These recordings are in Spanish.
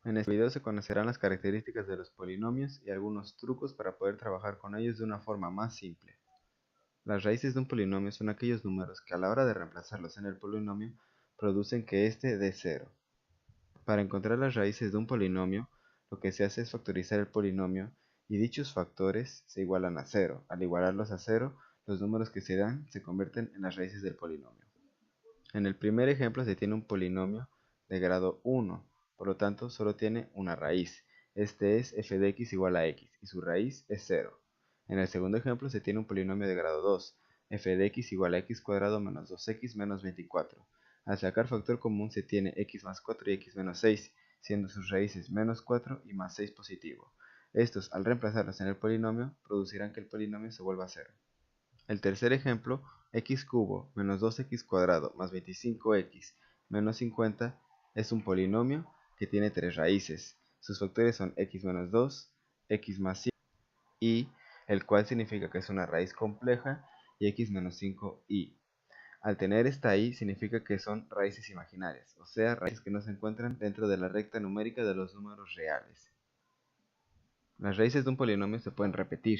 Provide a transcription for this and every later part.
En este video se conocerán las características de los polinomios y algunos trucos para poder trabajar con ellos de una forma más simple. Las raíces de un polinomio son aquellos números que a la hora de reemplazarlos en el polinomio producen que éste dé 0. Para encontrar las raíces de un polinomio, lo que se hace es factorizar el polinomio y dichos factores se igualan a 0. Al igualarlos a 0, los números que se dan se convierten en las raíces del polinomio. En el primer ejemplo se tiene un polinomio de grado 1, por lo tanto solo tiene una raíz. Este es f de x igual a x y su raíz es 0. En el segundo ejemplo se tiene un polinomio de grado 2, f de x igual a x cuadrado menos 2x menos 24. Al sacar factor común se tiene x más 4 y x menos 6, siendo sus raíces menos 4 y más 6 positivo. Estos, al reemplazarlos en el polinomio, producirán que el polinomio se vuelva a 0. El tercer ejemplo, x cubo menos 2x cuadrado más 25x menos 50 es un polinomio que tiene tres raíces. Sus factores son x menos 2, x más 5 y, el cual significa que es una raíz compleja, y x menos 5y. Al tener esta i significa que son raíces imaginarias, o sea, raíces que no se encuentran dentro de la recta numérica de los números reales. Las raíces de un polinomio se pueden repetir,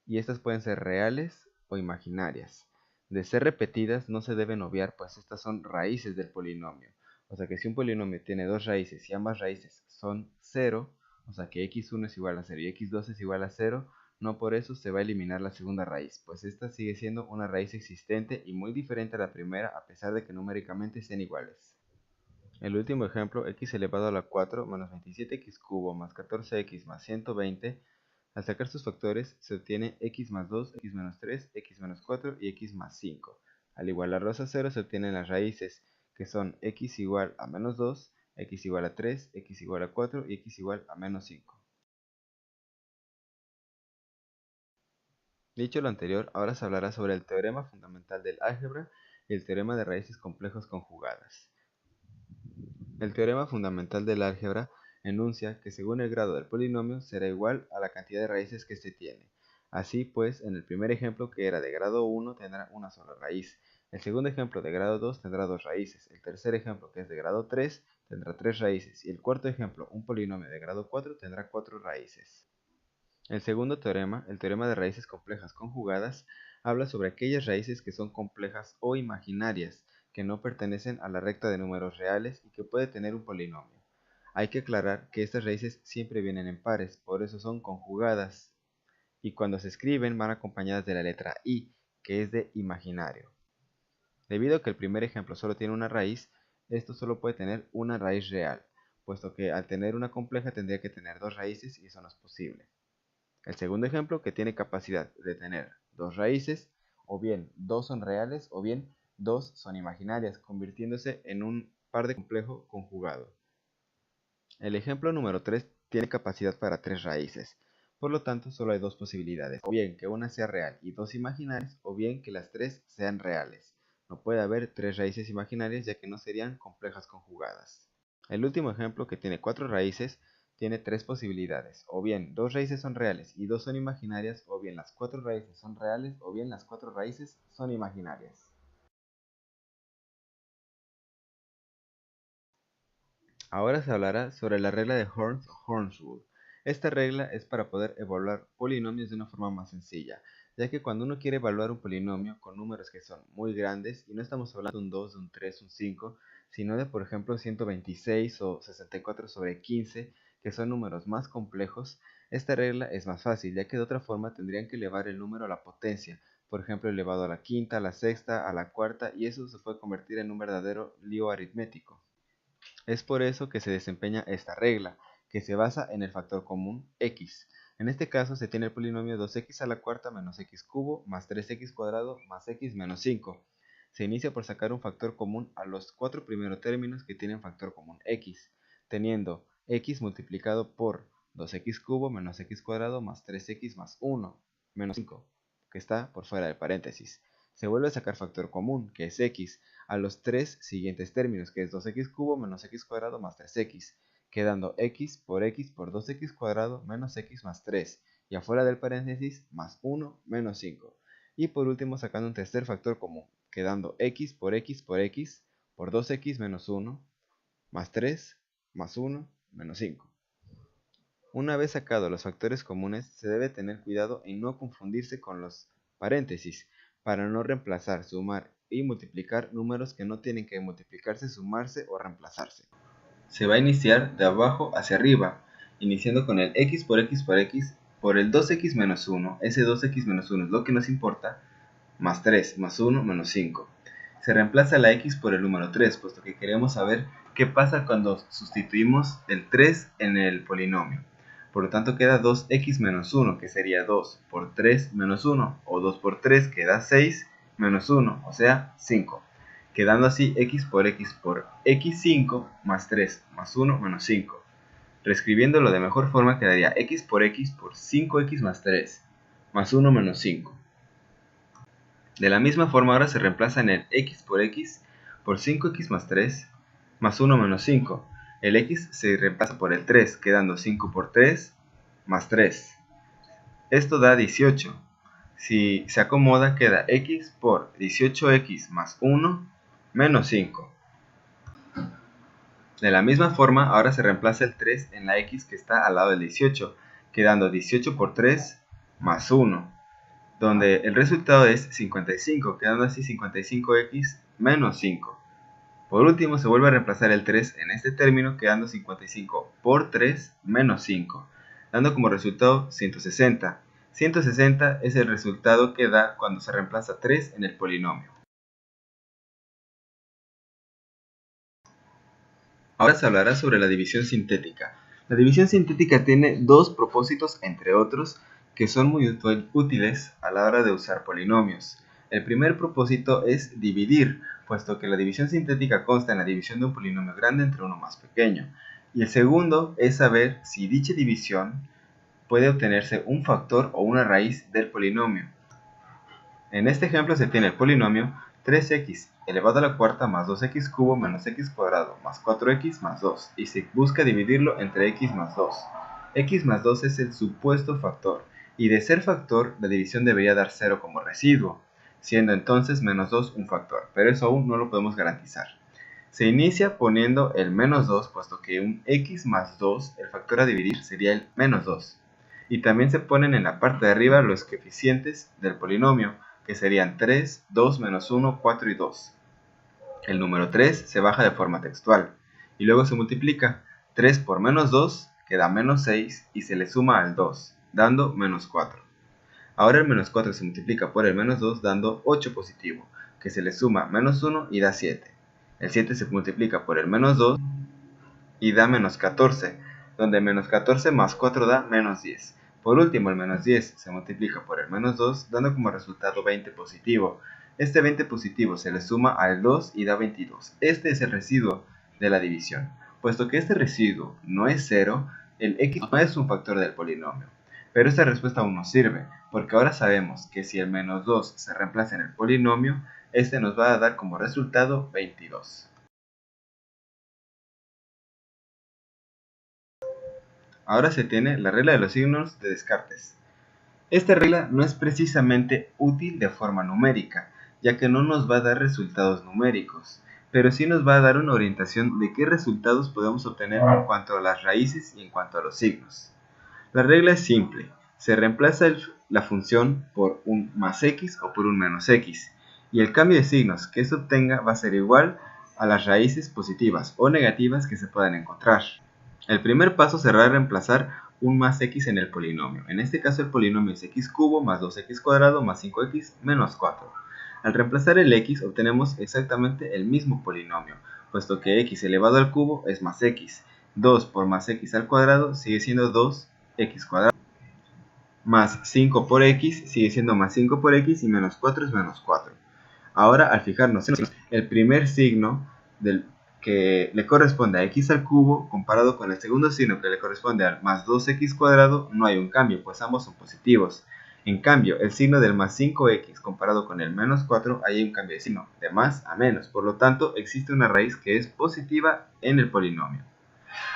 y estas pueden ser reales o imaginarias. De ser repetidas no se deben obviar, pues estas son raíces del polinomio. O sea que si un polinomio tiene dos raíces y ambas raíces son 0, o sea que x1 es igual a 0 y x2 es igual a 0, no por eso se va a eliminar la segunda raíz, pues esta sigue siendo una raíz existente y muy diferente a la primera, a pesar de que numéricamente estén iguales. El último ejemplo, x elevado a la 4 menos 27x cubo más 14x más 120, al sacar sus factores se obtiene x más 2, x menos 3, x menos 4 y x más 5. Al igualarlos a 0 se obtienen las raíces, que son x igual a menos 2, x igual a 3, x igual a 4 y x igual a menos 5. Dicho lo anterior, ahora se hablará sobre el teorema fundamental del álgebra y el teorema de raíces complejas conjugadas. El teorema fundamental del álgebra enuncia que según el grado del polinomio será igual a la cantidad de raíces que se tiene. Así pues, en el primer ejemplo, que era de grado 1, tendrá una sola raíz. El segundo ejemplo, de grado 2, tendrá dos raíces. El tercer ejemplo, que es de grado 3, tendrá tres raíces. Y el cuarto ejemplo, un polinomio de grado 4, tendrá cuatro raíces. El segundo teorema, el teorema de raíces complejas conjugadas, habla sobre aquellas raíces que son complejas o imaginarias, que no pertenecen a la recta de números reales y que puede tener un polinomio. Hay que aclarar que estas raíces siempre vienen en pares, por eso son conjugadas, y cuando se escriben van acompañadas de la letra i, que es de imaginario. Debido a que el primer ejemplo solo tiene una raíz, esto solo puede tener una raíz real, puesto que al tener una compleja tendría que tener dos raíces y eso no es posible. El segundo ejemplo, que tiene capacidad de tener dos raíces, o bien dos son reales o bien dos son imaginarias, convirtiéndose en un par de complejo conjugado. El ejemplo número 3 tiene capacidad para tres raíces, por lo tanto solo hay dos posibilidades, o bien que una sea real y dos imaginarias, o bien que las tres sean reales. No puede haber tres raíces imaginarias ya que no serían complejas conjugadas. El último ejemplo, que tiene cuatro raíces, tiene tres posibilidades, o bien dos raíces son reales y dos son imaginarias, o bien las cuatro raíces son reales, o bien las cuatro raíces son imaginarias. Ahora se hablará sobre la regla de Horn's Rule. Esta regla es para poder evaluar polinomios de una forma más sencilla, ya que cuando uno quiere evaluar un polinomio con números que son muy grandes, y no estamos hablando de un 2, de un 3, un 5, sino de por ejemplo 126 o 64 sobre 15, que son números más complejos, esta regla es más fácil, ya que de otra forma tendrían que elevar el número a la potencia, por ejemplo elevado a la quinta, a la sexta, a la cuarta, y eso se puede convertir en un verdadero lío aritmético. Es por eso que se desempeña esta regla, que se basa en el factor común x. En este caso se tiene el polinomio 2x a la cuarta menos x cubo más 3x cuadrado más x menos 5. Se inicia por sacar un factor común a los cuatro primeros términos que tienen factor común x, teniendo x multiplicado por 2x cubo menos x cuadrado más 3x más 1 menos 5, que está por fuera del paréntesis. Se vuelve a sacar factor común, que es x, a los tres siguientes términos, que es 2x cubo menos x cuadrado más 3x, quedando x por 2x cuadrado menos x más 3, y afuera del paréntesis más 1 menos 5. Y por último sacando un tercer factor común, quedando x por 2x menos 1 más 3 más 1 menos 5. Una vez sacados los factores comunes, se debe tener cuidado en no confundirse con los paréntesis, para no reemplazar, sumar y multiplicar números que no tienen que multiplicarse, sumarse o reemplazarse. Se va a iniciar de abajo hacia arriba, iniciando con el x por x por el 2x menos 1, ese 2x menos 1 es lo que nos importa, más 3, más 1, menos 5. Se reemplaza la x por el número 3, puesto que queremos saber qué pasa cuando sustituimos el 3 en el polinomio. Por lo tanto queda 2x menos 1, que sería 2 por 3 menos 1, o 2 por 3 queda 6 menos 1, o sea 5. Quedando así x por x5 más 3 más 1 menos 5. Reescribiéndolo de mejor forma quedaría x por 5x más 3 más 1 menos 5. De la misma forma ahora se reemplaza en el x por 5x más 3 más 1 menos 5. El x se reemplaza por el 3, quedando 5 por 3 más 3. Esto da 18. Si se acomoda queda x por 18x más 1 menos 5. De la misma forma ahora se reemplaza el 3 en la x que está al lado del 18, quedando 18 por 3 más 1, donde el resultado es 55, quedando así 55x menos 5. Por último se vuelve a reemplazar el 3 en este término, quedando 55 por 3 menos 5, dando como resultado 160. 160 es el resultado que da cuando se reemplaza 3 en el polinomio. Ahora se hablará sobre la división sintética. La división sintética tiene dos propósitos, entre otros, que son muy útiles a la hora de usar polinomios. El primer propósito es dividir, puesto que la división sintética consta en la división de un polinomio grande entre uno más pequeño. Y el segundo es saber si dicha división puede obtenerse un factor o una raíz del polinomio. En este ejemplo se tiene el polinomio 3x elevado a la cuarta más 2x cubo menos x cuadrado más 4x más 2 y se busca dividirlo entre x más 2. X más 2 es el supuesto factor y de ser factor la división debería dar 0 como residuo, siendo entonces menos 2 un factor, pero eso aún no lo podemos garantizar. Se inicia poniendo el menos 2, puesto que un x más 2, el factor a dividir sería el menos 2. Y también se ponen en la parte de arriba los coeficientes del polinomio, que serían 3, 2, menos 1, 4 y 2. El número 3 se baja de forma textual, y luego se multiplica. 3 por menos 2 queda menos 6 y se le suma al 2, dando menos 4. Ahora el menos 4 se multiplica por el menos 2 dando 8 positivo, que se le suma menos 1 y da 7. El 7 se multiplica por el menos 2 y da menos 14, donde menos 14 más 4 da menos 10. Por último, el menos 10 se multiplica por el menos 2, dando como resultado 20 positivo. Este 20 positivo se le suma al 2 y da 22. Este es el residuo de la división. Puesto que este residuo no es 0, el x no es un factor del polinomio. Pero esta respuesta aún nos sirve, porque ahora sabemos que si el menos 2 se reemplaza en el polinomio, este nos va a dar como resultado 22. Ahora se tiene la regla de los signos de Descartes. Esta regla no es precisamente útil de forma numérica, ya que no nos va a dar resultados numéricos, pero sí nos va a dar una orientación de qué resultados podemos obtener en cuanto a las raíces y en cuanto a los signos. La regla es simple, se reemplaza la función por un más x o por un menos x, y el cambio de signos que se obtenga va a ser igual a las raíces positivas o negativas que se puedan encontrar. El primer paso será reemplazar un más x en el polinomio. En este caso el polinomio es x cubo más 2x cuadrado más 5x menos 4. Al reemplazar el x obtenemos exactamente el mismo polinomio, puesto que x elevado al cubo es más x. 2 por más x al cuadrado sigue siendo 2x cuadrado. Más 5 por x sigue siendo más 5 por x y menos 4 es menos 4. Ahora al fijarnos en el primer signo que le corresponde a x al cubo comparado con el segundo signo que le corresponde al más 2x cuadrado, no hay un cambio, pues ambos son positivos. En cambio, el signo del más 5x comparado con el menos 4, hay un cambio de signo, de más a menos. Por lo tanto, existe una raíz que es positiva en el polinomio.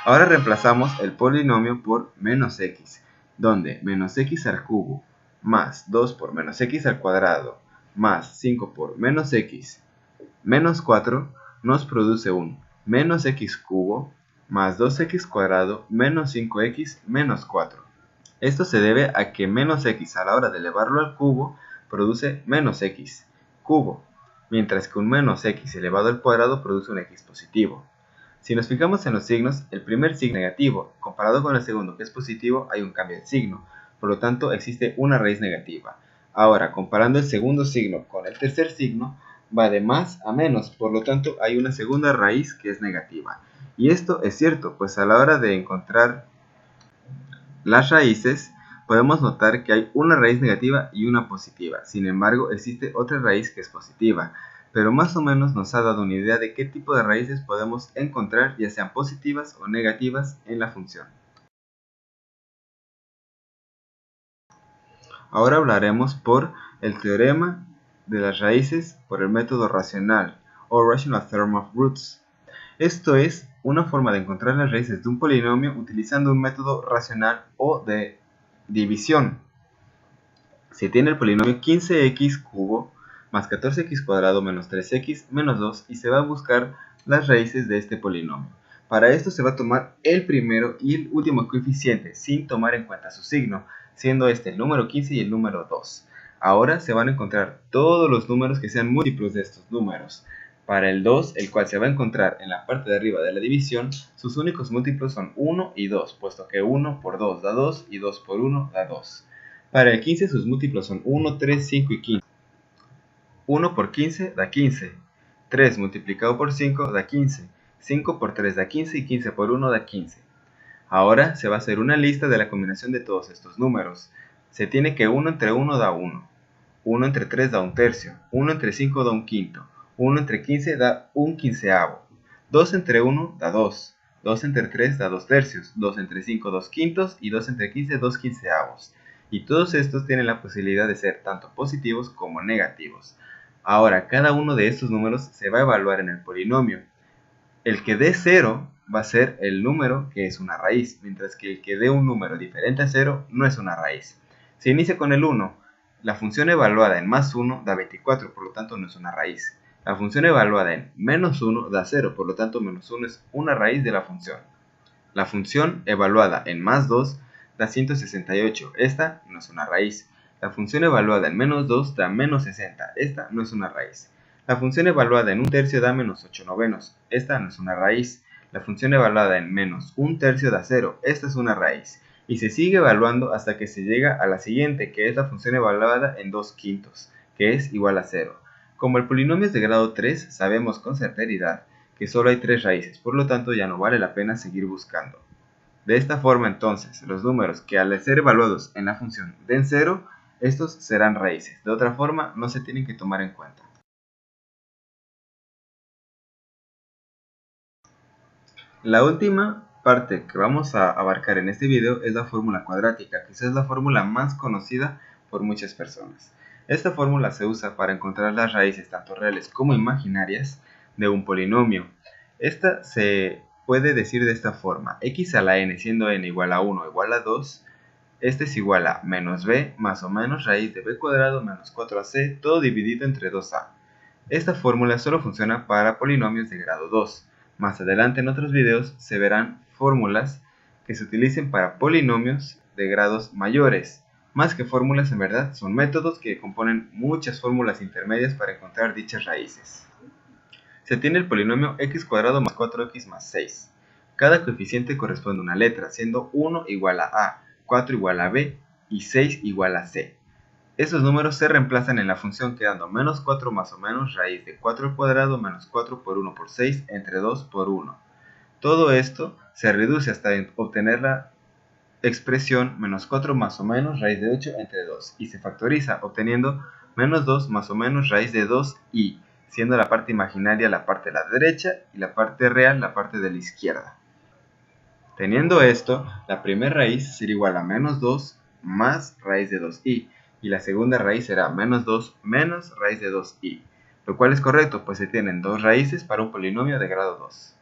Ahora reemplazamos el polinomio por menos x, donde menos x al cubo más 2 por menos x al cuadrado más 5 por menos x menos 4 nos produce un menos x cubo más 2x² menos 5x menos 4. Esto se debe a que menos x a la hora de elevarlo al cubo produce menos x cubo, mientras que un menos x elevado al cuadrado produce un x positivo. Si nos fijamos en los signos, el primer signo es negativo, comparado con el segundo que es positivo hay un cambio de signo, por lo tanto existe una raíz negativa. Ahora, comparando el segundo signo con el tercer signo, va de más a menos, por lo tanto hay una segunda raíz que es negativa. Y esto es cierto, pues a la hora de encontrar las raíces, podemos notar que hay una raíz negativa y una positiva. Sin embargo, existe otra raíz que es positiva, pero más o menos nos ha dado una idea de qué tipo de raíces podemos encontrar, ya sean positivas o negativas, en la función. Ahora hablaremos por el teorema de las raíces por el método racional, o Rational Theorem of Roots. Esto es una forma de encontrar las raíces de un polinomio utilizando un método racional o de división. Se tiene el polinomio 15x³ más 14x² menos 3x menos 2 y se va a buscar las raíces de este polinomio. Para esto se va a tomar el primero y el último coeficiente sin tomar en cuenta su signo, siendo este el número 15 y el número 2. Ahora se van a encontrar todos los números que sean múltiplos de estos números. Para el 2, el cual se va a encontrar en la parte de arriba de la división, sus únicos múltiplos son 1 y 2, puesto que 1 por 2 da 2 y 2 por 1 da 2. Para el 15 sus múltiplos son 1, 3, 5 y 15. 1 por 15 da 15. 3 multiplicado por 5 da 15. 5 por 3 da 15 y 15 por 1 da 15. Ahora se va a hacer una lista de la combinación de todos estos números. Se tiene que 1 entre 1 da 1. 1 entre 3 da 1 tercio. 1 entre 5 da 1 quinto. 1 entre 15 da 1 quinceavo. 2 entre 1 da 2. 2 entre 3 da 2 tercios. 2 entre 5 2 quintos. Y 2 entre 15 2 quinceavos. Y todos estos tienen la posibilidad de ser tanto positivos como negativos. Ahora, cada uno de estos números se va a evaluar en el polinomio. El que dé 0 va a ser el número que es una raíz, mientras que el que dé un número diferente a 0 no es una raíz. Se inicia con el 1. La función evaluada en más 1 da 24, por lo tanto no es una raíz. La función evaluada en menos 1 da 0, por lo tanto menos 1 es una raíz de la función. La función evaluada en más 2 da 168, esta no es una raíz. La función evaluada en menos 2 da menos 60, esta no es una raíz. La función evaluada en un tercio da menos 8 novenos, esta no es una raíz. La función evaluada en menos un tercio da 0, esta es una raíz. Y se sigue evaluando hasta que se llega a la siguiente, que es la función evaluada en 2 quintos, que es igual a 0. Como el polinomio es de grado 3, sabemos con certeza que solo hay 3 raíces, por lo tanto ya no vale la pena seguir buscando. De esta forma entonces, los números que al ser evaluados en la función den 0, estos serán raíces. De otra forma, no se tienen que tomar en cuenta. La última parte que vamos a abarcar en este video es la fórmula cuadrática, quizás es la fórmula más conocida por muchas personas. Esta fórmula se usa para encontrar las raíces tanto reales como imaginarias de un polinomio. Esta se puede decir de esta forma: x a la n siendo n igual a 1 o igual a 2, este es igual a menos b más o menos raíz de b cuadrado menos 4ac, todo dividido entre 2a. Esta fórmula solo funciona para polinomios de grado 2. Más adelante en otros videos se verán fórmulas que se utilicen para polinomios de grados mayores. Más que fórmulas, en verdad son métodos que componen muchas fórmulas intermedias para encontrar dichas raíces. Se tiene el polinomio x² más 4x más 6. Cada coeficiente corresponde a una letra, siendo 1 igual a A, 4 igual a B y 6 igual a C. Estos números se reemplazan en la función quedando menos 4 más o menos raíz de 4 al cuadrado menos 4 por 1 por 6 entre 2 por 1. Todo esto se reduce hasta obtener la expresión menos 4 más o menos raíz de 8 entre 2 y se factoriza obteniendo menos 2 más o menos raíz de 2i, siendo la parte imaginaria la parte de la derecha y la parte real la parte de la izquierda. Teniendo esto, la primera raíz será igual a menos 2 más raíz de 2i y la segunda raíz será menos 2 menos raíz de 2i, lo cual es correcto pues se tienen dos raíces para un polinomio de grado 2.